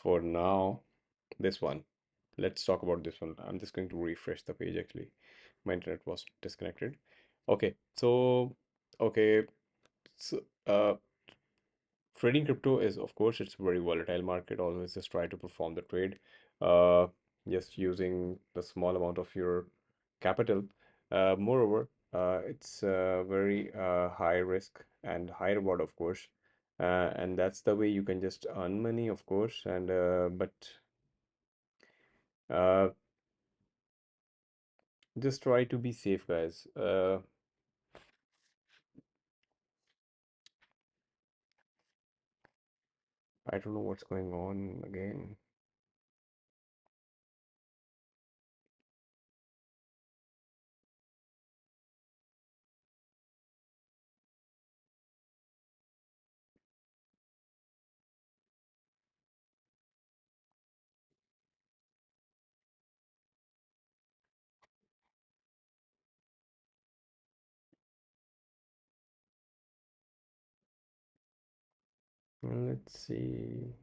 for now, this one. Let's talk about this one. I'm just going to refresh the page actually. My internet was disconnected. Okay, so okay, so trading crypto is, of course, it's a very volatile market. Always just try to perform the trade, uh, just using the small amount of your capital. Moreover, it's very high risk and high reward, of course, and that's the way you can just earn money, of course. And but uh, just try to be safe, guys. I don't know what's going on again. Let's see.